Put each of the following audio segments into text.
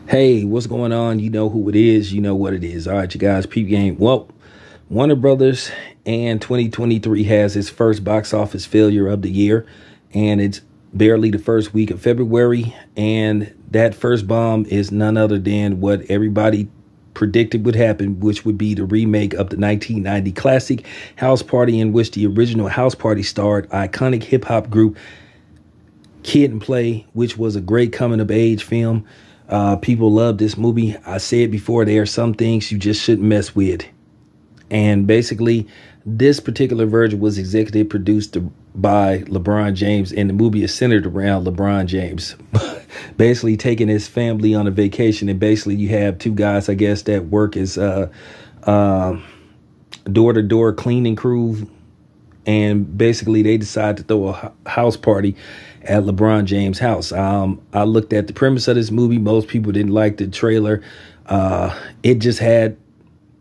Hey, what's going on? You know who it is. You know what it is. All right, you guys, peep game. Well, Warner Brothers and 2023 has its first box office failure of the year, and it's barely the first week of February. And that first bomb is none other than what everybody predicted would happen, which would be the remake of the 1990 classic House Party, in which the original House Party starred iconic hip hop group Kid and Play, which was a great coming of age film. People love this movie. I said before, there are some things you just shouldn't mess with. And basically, this particular version was executive produced by LeBron James, and the movie is centered around LeBron James. Basically taking his family on a vacation, and basically you have two guys, I guess, that work as door-to-door cleaning crew, and basically they decide to throw a house party at LeBron James' house. I looked at the premise of this movie. Most people didn't like the trailer. It just had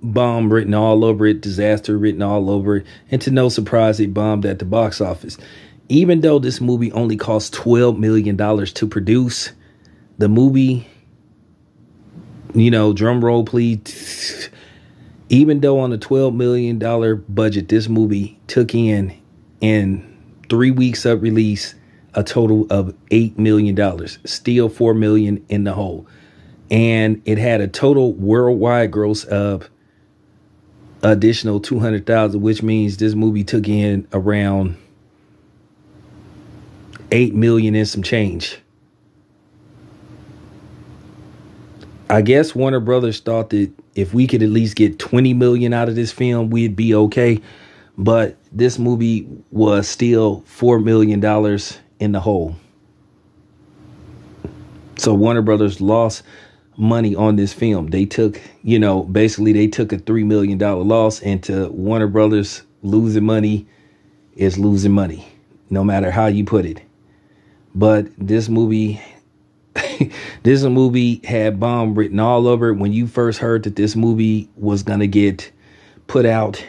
bomb written all over it, disaster written all over it, and to no surprise, it bombed at the box office. Even though this movie only cost $12 million to produce, the movie, drum roll please, even though on a $12 million budget, this movie took in 3 weeks of release a total of $8 million, still $4 million in the hole. And it had a total worldwide gross of additional 200,000, which means this movie took in around 8 million and some change. I guess Warner Brothers thought that if we could at least get 20 million out of this film, we'd be okay. But this movie was still $4 million in the hole. So Warner Brothers lost money on this film. They took, basically they took a $3 million loss, and to Warner Brothers, losing money is losing money, no matter how you put it. But this movie, this movie had bomb written all over it. When you first heard that this movie was going to get put out,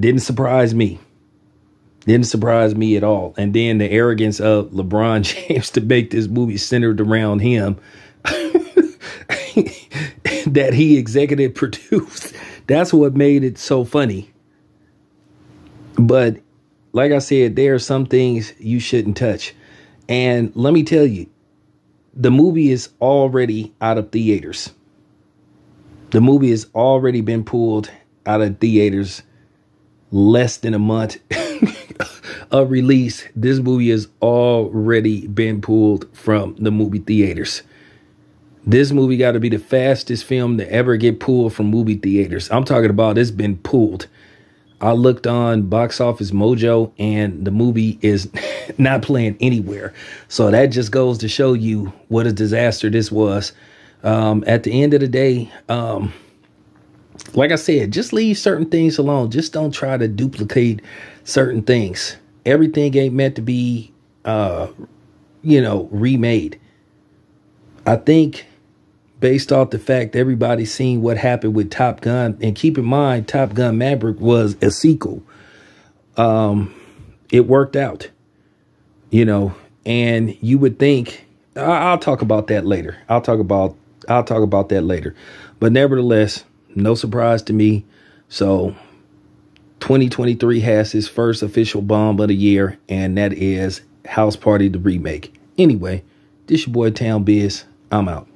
didn't surprise me. Didn't surprise me at all. And then the arrogance of LeBron James to make this movie centered around him that he executive produced. That's what made it so funny. But like I said, there are some things you shouldn't touch. And let me tell you, the movie is already out of theaters. The movie has already been pulled out of theaters less than a month of release. This movie has already been pulled from the movie theaters. This movie got to be the fastest film to ever get pulled from movie theaters. I'm talking about it's been pulled. I looked on Box Office Mojo, and the movie is not playing anywhere. So that just goes to show you what a disaster this was. At the end of the day, like I said, just leave certain things alone. Just don't try to duplicate certain things. Everything ain't meant to be, remade. I think based off the fact everybody's seen what happened with Top Gun, and keep in mind, Top Gun Maverick was a sequel. It worked out, and you would think, I'll talk about that later. I'll talk about that later. But nevertheless, no surprise to me. So 2023 has its first official bomb of the year, and that is House Party, the remake. Anyway, this your boy Town Biz. I'm out.